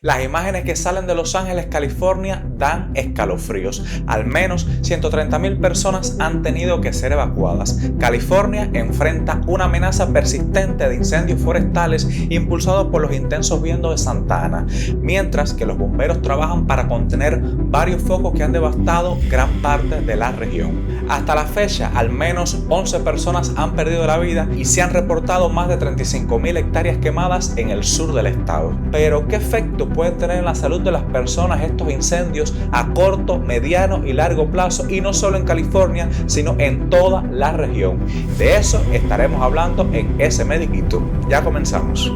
Las imágenes que salen de Los Ángeles, California, dan escalofríos. Al menos 130.000 personas han tenido que ser evacuadas. California enfrenta una amenaza persistente de incendios forestales impulsados por los intensos vientos de Santa Ana, mientras que los bomberos trabajan para contener varios focos que han devastado gran parte de la región. Hasta la fecha, al menos 11 personas han perdido la vida y se han reportado más de 35.000 hectáreas quemadas en el sur del estado. Pero, ¿qué efecto pueden tener en la salud de las personas estos incendios a corto, mediano y largo plazo? Y no solo en California, sino en toda la región. De eso estaremos hablando en Ese Mediquito. Ya comenzamos.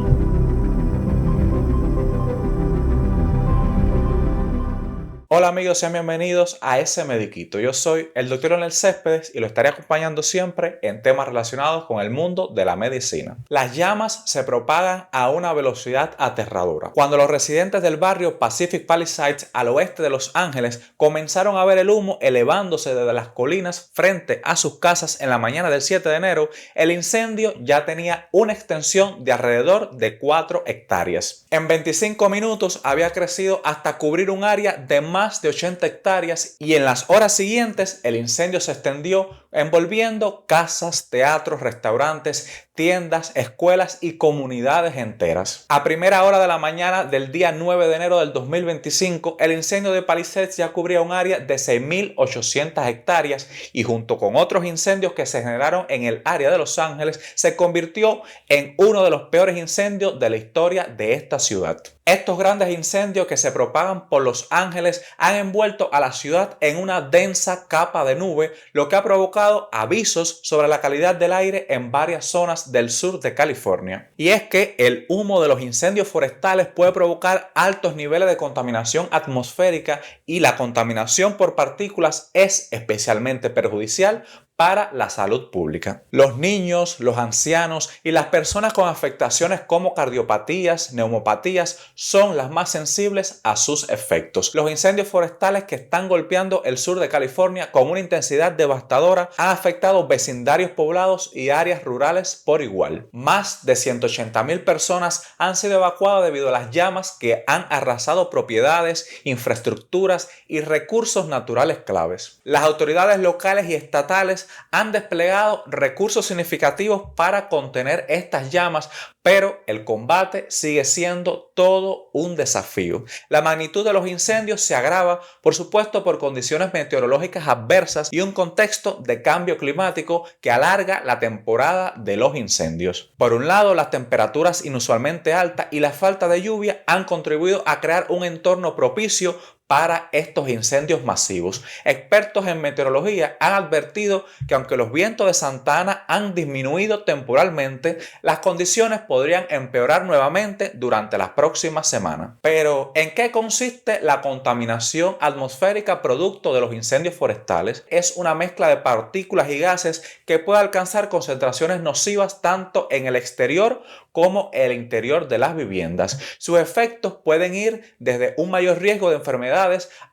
Hola amigos, sean bienvenidos a Ese Mediquito. Yo soy el Dr. Leonel Céspedes y lo estaré acompañando siempre en temas relacionados con el mundo de la medicina. Las llamas se propagan a una velocidad aterradora. Cuando los residentes del barrio Pacific Palisades al oeste de Los Ángeles comenzaron a ver el humo elevándose desde las colinas frente a sus casas en la mañana del 7 de enero, el incendio ya tenía una extensión de alrededor de 4 hectáreas. En 25 minutos había crecido hasta cubrir un área de más de 80 hectáreas y en las horas siguientes el incendio se extendió envolviendo casas, teatros, restaurantes, tiendas, escuelas y comunidades enteras. A primera hora de la mañana del día 9 de enero del 2025, el incendio de Palisades ya cubría un área de 6.800 hectáreas y junto con otros incendios que se generaron en el área de Los Ángeles, se convirtió en uno de los peores incendios de la historia de esta ciudad. Estos grandes incendios que se propagan por Los Ángeles han envuelto a la ciudad en una densa capa de nube, lo que ha provocado avisos sobre la calidad del aire en varias zonas del sur de California. Y es que el humo de los incendios forestales puede provocar altos niveles de contaminación atmosférica y la contaminación por partículas es especialmente perjudicial para la salud pública. Los niños, los ancianos y las personas con afectaciones como cardiopatías, neumopatías son las más sensibles a sus efectos. Los incendios forestales que están golpeando el sur de California con una intensidad devastadora han afectado vecindarios poblados y áreas rurales por igual. Más de 180.000 personas han sido evacuadas debido a las llamas que han arrasado propiedades, infraestructuras y recursos naturales claves. Las autoridades locales y estatales han desplegado recursos significativos para contener estas llamas, pero el combate sigue siendo todo un desafío. La magnitud de los incendios se agrava, por supuesto, por condiciones meteorológicas adversas y un contexto de cambio climático que alarga la temporada de los incendios. Por un lado, las temperaturas inusualmente altas y la falta de lluvia han contribuido a crear un entorno propicio para estos incendios masivos. Expertos en meteorología han advertido que aunque los vientos de Santa Ana han disminuido temporalmente, las condiciones podrían empeorar nuevamente durante las próximas semanas. Pero, ¿en qué consiste la contaminación atmosférica producto de los incendios forestales? Es una mezcla de partículas y gases que puede alcanzar concentraciones nocivas tanto en el exterior como el interior de las viviendas. Sus efectos pueden ir desde un mayor riesgo de enfermedades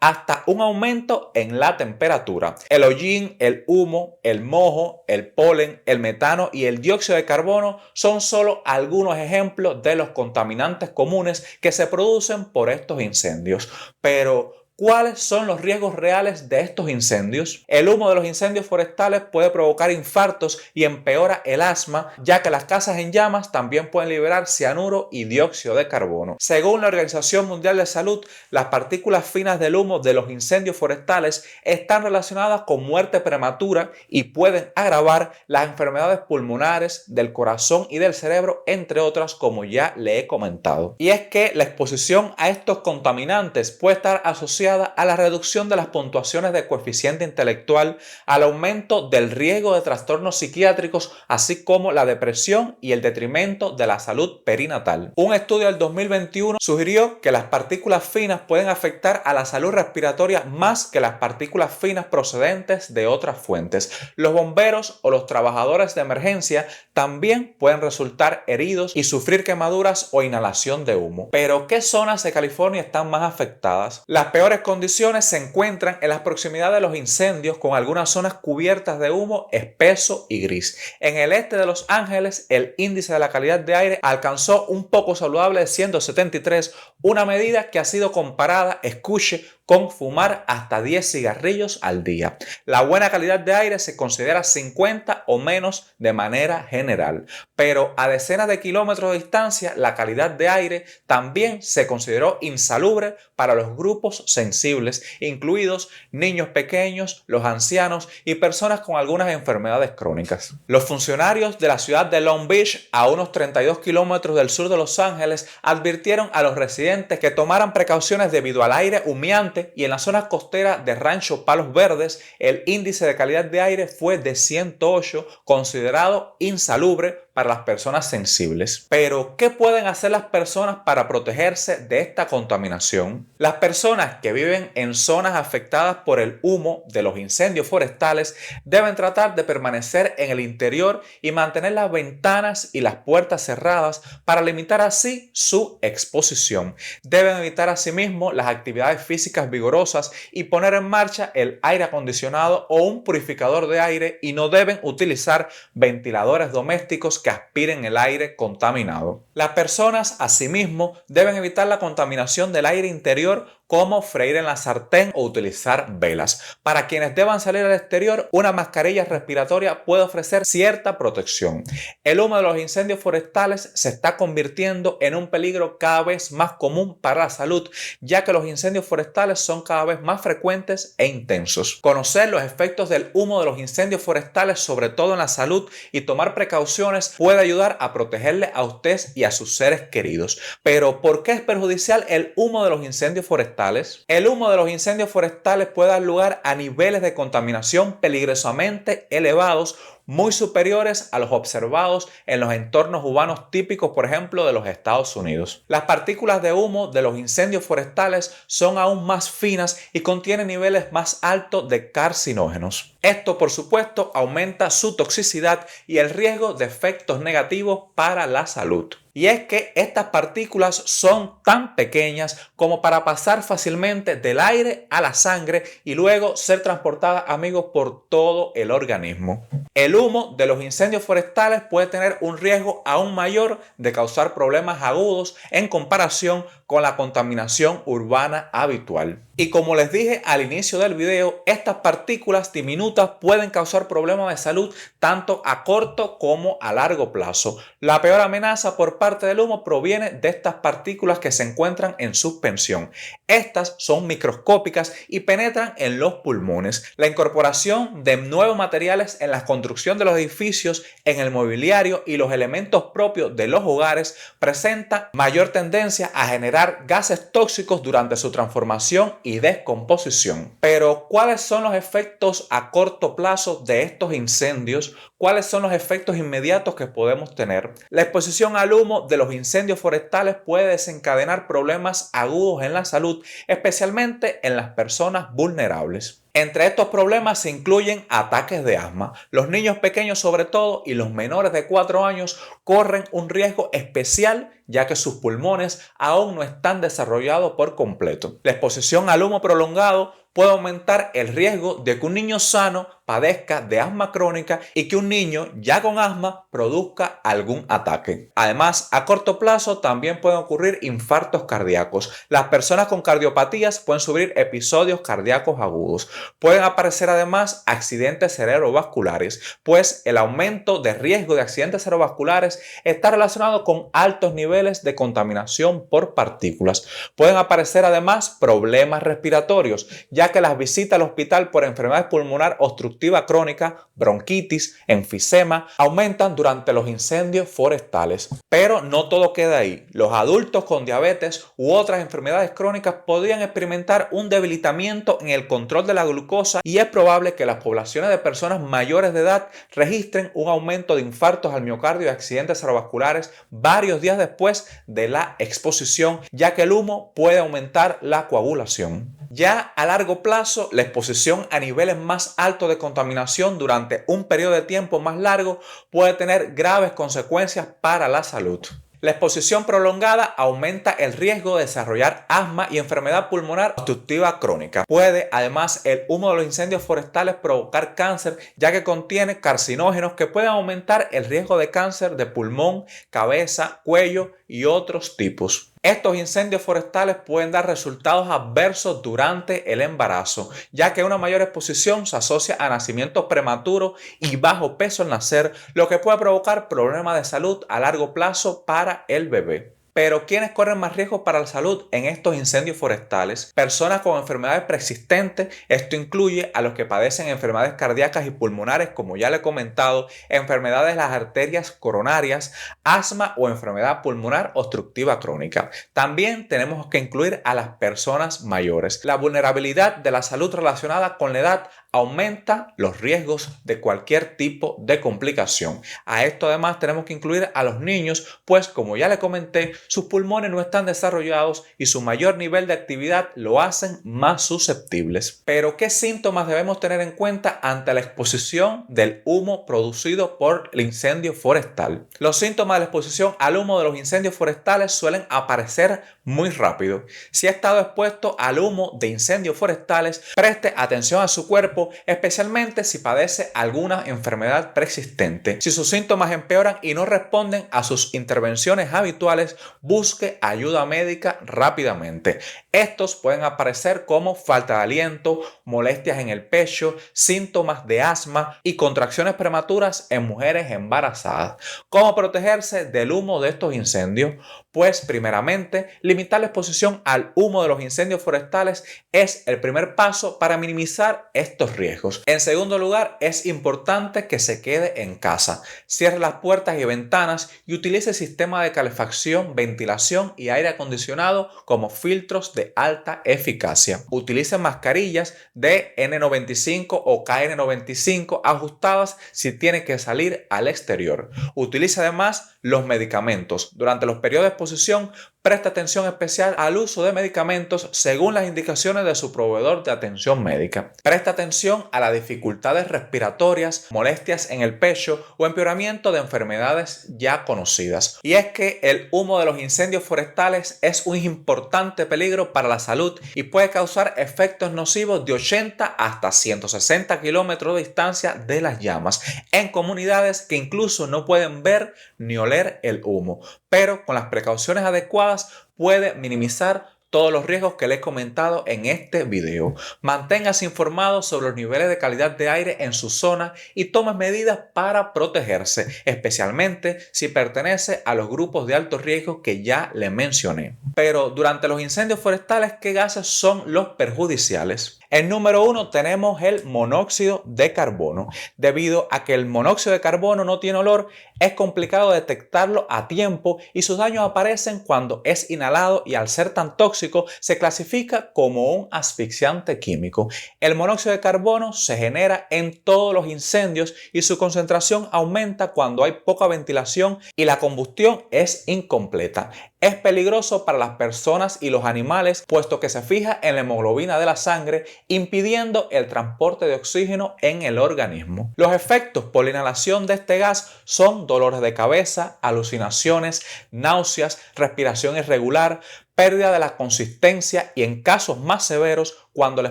hasta un aumento en la temperatura. El hollín, el humo, el moho, el polen, el metano y el dióxido de carbono son solo algunos ejemplos de los contaminantes comunes que se producen por estos incendios. Pero ¿cuáles son los riesgos reales de estos incendios? El humo de los incendios forestales puede provocar infartos y empeora el asma, ya que las casas en llamas también pueden liberar cianuro y dióxido de carbono. Según la Organización Mundial de Salud, las partículas finas del humo de los incendios forestales están relacionadas con muerte prematura y pueden agravar las enfermedades pulmonares, del corazón y del cerebro, entre otras, como ya le he comentado. Y es que la exposición a estos contaminantes puede estar asociada a la reducción de las puntuaciones de coeficiente intelectual, al aumento del riesgo de trastornos psiquiátricos, así como la depresión y el detrimento de la salud perinatal. Un estudio del 2021 sugirió que las partículas finas pueden afectar a la salud respiratoria más que las partículas finas procedentes de otras fuentes. Los bomberos o los trabajadores de emergencia también pueden resultar heridos y sufrir quemaduras o inhalación de humo. Pero, ¿qué zonas de California están más afectadas? Las peores peores condiciones se encuentran en las proximidades de los incendios, con algunas zonas cubiertas de humo espeso y gris. En el este de Los Ángeles, el índice de la calidad de aire alcanzó un poco saludable de 173, una medida que ha sido comparada, escuche, con fumar hasta 10 cigarrillos al día. La buena calidad de aire se considera 50 o menos de manera general, pero a decenas de kilómetros de distancia la calidad de aire también se consideró insalubre para los grupos sensibles, incluidos niños pequeños, los ancianos y personas con algunas enfermedades crónicas. Los funcionarios de la ciudad de Long Beach, a unos 32 kilómetros del sur de Los Ángeles, advirtieron a los residentes que tomaran precauciones debido al aire humeante, y en la zona costera de Rancho Palos Verdes el índice de calidad de aire fue de 108, considerado insalubre para las personas sensibles. Pero, ¿qué pueden hacer las personas para protegerse de esta contaminación? Las personas que viven en zonas afectadas por el humo de los incendios forestales deben tratar de permanecer en el interior y mantener las ventanas y las puertas cerradas para limitar así su exposición. Deben evitar asimismo las actividades físicas vigorosas y poner en marcha el aire acondicionado o un purificador de aire, y no deben utilizar ventiladores domésticos que aspiren el aire contaminado. Las personas asimismo deben evitar la contaminación del aire interior, como freír en la sartén o utilizar velas. Para quienes deban salir al exterior, una mascarilla respiratoria puede ofrecer cierta protección. El humo de los incendios forestales se está convirtiendo en un peligro cada vez más común para la salud, ya que los incendios forestales son cada vez más frecuentes e intensos. Conocer los efectos del humo de los incendios forestales, sobre todo en la salud, y tomar precauciones puede ayudar a protegerle a usted y a sus seres queridos. Pero, ¿por qué es perjudicial el humo de los incendios forestales? El humo de los incendios forestales puede dar lugar a niveles de contaminación peligrosamente elevados, muy superiores a los observados en los entornos urbanos típicos, por ejemplo, de los Estados Unidos. Las partículas de humo de los incendios forestales son aún más finas y contienen niveles más altos de carcinógenos. Esto, por supuesto, aumenta su toxicidad y el riesgo de efectos negativos para la salud. Y es que estas partículas son tan pequeñas como para pasar fácilmente del aire a la sangre y luego ser transportadas, amigos, por todo el organismo. El humo de los incendios forestales puede tener un riesgo aún mayor de causar problemas agudos en comparación con la contaminación urbana habitual. Y como les dije al inicio del video, estas partículas diminutas pueden causar problemas de salud tanto a corto como a largo plazo. La peor amenaza por parte del humo proviene de estas partículas que se encuentran en suspensión. Estas son microscópicas y penetran en los pulmones. La incorporación de nuevos materiales en la construcción de los edificios, en el mobiliario y los elementos propios de los hogares presenta mayor tendencia a generar gases tóxicos durante su transformación y descomposición. Pero, ¿cuáles son los efectos a corto plazo de estos incendios? ¿Cuáles son los efectos inmediatos que podemos tener? La exposición al humo de los incendios forestales puede desencadenar problemas agudos en la salud, especialmente en las personas vulnerables. Entre estos problemas se incluyen ataques de asma. Los niños pequeños, sobre todo, y los menores de 4 años corren un riesgo especial, ya que sus pulmones aún no están desarrollados por completo. La exposición al humo prolongado puede aumentar el riesgo de que un niño sano padezca de asma crónica y que un niño ya con asma produzca algún ataque. Además, a corto plazo también pueden ocurrir infartos cardíacos. Las personas con cardiopatías pueden sufrir episodios cardíacos agudos. Pueden aparecer además accidentes cerebrovasculares, pues el aumento de riesgo de accidentes cerebrovasculares está relacionado con altos niveles de contaminación por partículas. Pueden aparecer además problemas respiratorios, ya que las visitas al hospital por enfermedad pulmonar obstructiva crónica, bronquitis, enfisema, aumentan durante los incendios forestales. Pero no todo queda ahí. Los adultos con diabetes u otras enfermedades crónicas podrían experimentar un debilitamiento en el control de la glucosa, y es probable que las poblaciones de personas mayores de edad registren un aumento de infartos al miocardio y accidentes cerebrovasculares varios días después de la exposición, ya que el humo puede aumentar la coagulación. Ya a largo plazo, la exposición a niveles más altos de contaminación durante un periodo de tiempo más largo puede tener graves consecuencias para la salud. La exposición prolongada aumenta el riesgo de desarrollar asma y enfermedad pulmonar obstructiva crónica. Puede además el humo de los incendios forestales provocar cáncer, ya que contiene carcinógenos que pueden aumentar el riesgo de cáncer de pulmón, cabeza, cuello y otros tipos. Estos incendios forestales pueden dar resultados adversos durante el embarazo, ya que una mayor exposición se asocia a nacimientos prematuros y bajo peso al nacer, lo que puede provocar problemas de salud a largo plazo para el bebé. Pero ¿quiénes corren más riesgo para la salud en estos incendios forestales? Personas con enfermedades preexistentes, esto incluye a los que padecen enfermedades cardíacas y pulmonares, como ya le he comentado, enfermedades de las arterias coronarias, asma o enfermedad pulmonar obstructiva crónica. También tenemos que incluir a las personas mayores. La vulnerabilidad de la salud relacionada con la edad aumenta los riesgos de cualquier tipo de complicación. A esto además tenemos que incluir a los niños, pues como ya le comenté, sus pulmones no están desarrollados y su mayor nivel de actividad lo hacen más susceptibles. Pero ¿qué síntomas debemos tener en cuenta ante la exposición del humo producido por el incendio forestal? Los síntomas de la exposición al humo de los incendios forestales suelen aparecer muy rápido. Si ha estado expuesto al humo de incendios forestales, preste atención a su cuerpo, especialmente si padece alguna enfermedad preexistente. Si sus síntomas empeoran y no responden a sus intervenciones habituales, busque ayuda médica rápidamente. Estos pueden aparecer como falta de aliento, molestias en el pecho, síntomas de asma y contracciones prematuras en mujeres embarazadas. ¿Cómo protegerse del humo de estos incendios? Pues primeramente, limitar la exposición al humo de los incendios forestales es el primer paso para minimizar estos riesgos. En segundo lugar, es importante que se quede en casa. Cierre las puertas y ventanas y utilice sistemas de calefacción, ventilación y aire acondicionado como filtros de alta eficacia. Utilice mascarillas de N95 o KN95 ajustadas si tiene que salir al exterior. Utilice además los medicamentos. Durante los periodos de exposición, preste atención especial al uso de medicamentos según las indicaciones de su proveedor de atención médica. Preste atención a las dificultades respiratorias, molestias en el pecho o empeoramiento de enfermedades ya conocidas. Y es que el humo de los incendios forestales es un importante peligro para la salud y puede causar efectos nocivos de 80 hasta 160 kilómetros de distancia de las llamas en comunidades que incluso no pueden ver ni oler el humo, pero con las precauciones adecuadas puede minimizar todos los riesgos que les he comentado en este video. Manténgase informado sobre los niveles de calidad de aire en su zona y tome medidas para protegerse, especialmente si pertenece a los grupos de alto riesgo que ya le mencioné. Pero durante los incendios forestales, ¿qué gases son los perjudiciales? En número 1 tenemos el monóxido de carbono. Debido a que el monóxido de carbono no tiene olor, es complicado detectarlo a tiempo y sus daños aparecen cuando es inhalado y al ser tan tóxico se clasifica como un asfixiante químico. El monóxido de carbono se genera en todos los incendios y su concentración aumenta cuando hay poca ventilación y la combustión es incompleta. Es peligroso para las personas y los animales, puesto que se fija en la hemoglobina de la sangre, impidiendo el transporte de oxígeno en el organismo. Los efectos por la inhalación de este gas son dolores de cabeza, alucinaciones, náuseas, respiración irregular, pérdida de la consistencia y en casos más severos, cuando la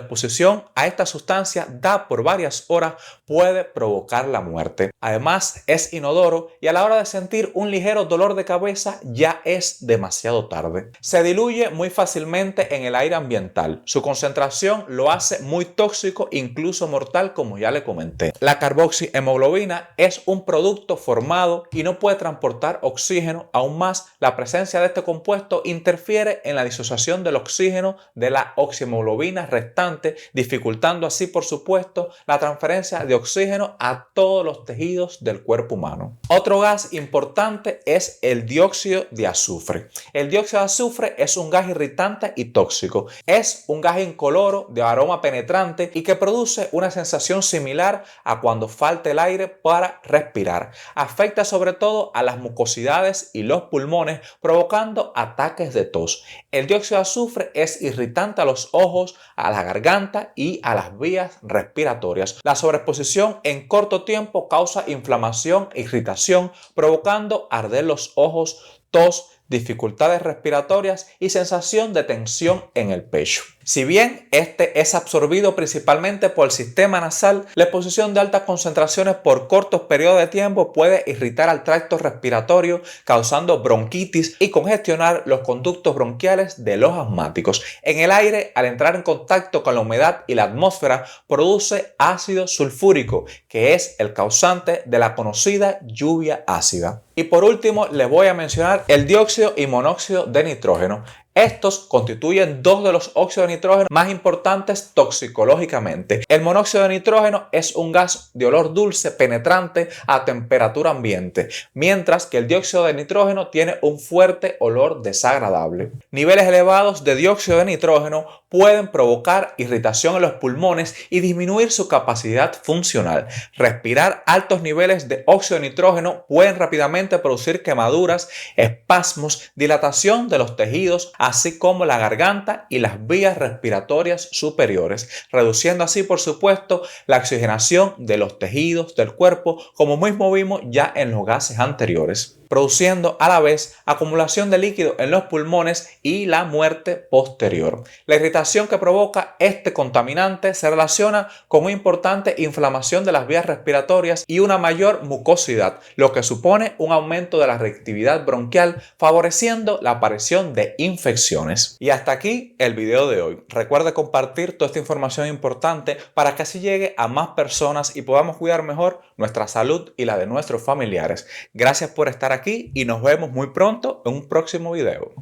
exposición a esta sustancia da por varias horas, puede provocar la muerte. Además, es inodoro y a la hora de sentir un ligero dolor de cabeza ya es demasiado tarde. Se diluye muy fácilmente en el aire ambiental. Su concentración lo hace muy tóxico, incluso mortal, como ya le comenté. La carboxihemoglobina es un producto formado y no puede transportar oxígeno. Aún más, la presencia de este compuesto interfiere en la disociación del oxígeno de la oxihemoglobina restante, dificultando así, por supuesto, la transferencia de oxígeno a todos los tejidos del cuerpo humano. Otro gas importante es el dióxido de azufre. El dióxido de azufre es un gas irritante y tóxico. Es un gas incoloro de aroma penetrante y que produce una sensación similar a cuando falta el aire para respirar. Afecta sobre todo a las mucosidades y los pulmones, provocando ataques de tos. El dióxido de azufre es irritante a los ojos, a la garganta y a las vías respiratorias. La sobreexposición en corto tiempo causa inflamación e irritación, provocando arder los ojos, tos, dificultades respiratorias y sensación de tensión en el pecho. Si bien este es absorbido principalmente por el sistema nasal, la exposición de altas concentraciones por cortos periodos de tiempo puede irritar al tracto respiratorio, causando bronquitis y congestionar los conductos bronquiales de los asmáticos. En el aire, al entrar en contacto con la humedad y la atmósfera, produce ácido sulfúrico, que es el causante de la conocida lluvia ácida. Y por último, les voy a mencionar el dióxido y monóxido de nitrógeno. Estos constituyen dos de los óxidos de nitrógeno más importantes toxicológicamente. El monóxido de nitrógeno es un gas de olor dulce penetrante a temperatura ambiente, mientras que el dióxido de nitrógeno tiene un fuerte olor desagradable. Niveles elevados de dióxido de nitrógeno pueden provocar irritación en los pulmones y disminuir su capacidad funcional. Respirar altos niveles de óxido de nitrógeno pueden rápidamente producir quemaduras, espasmos, dilatación de los tejidos, así como la garganta y las vías respiratorias superiores, reduciendo así, por supuesto, la oxigenación de los tejidos del cuerpo, como mismo vimos ya en los gases anteriores, produciendo a la vez acumulación de líquido en los pulmones y la muerte posterior. La irritación que provoca este contaminante se relaciona con una importante inflamación de las vías respiratorias y una mayor mucosidad, lo que supone un aumento de la reactividad bronquial, favoreciendo la aparición de infecciones. Y hasta aquí el video de hoy. Recuerda compartir toda esta información importante para que así llegue a más personas y podamos cuidar mejor nuestra salud y la de nuestros familiares. Gracias por estar aquí y nos vemos muy pronto en un próximo video.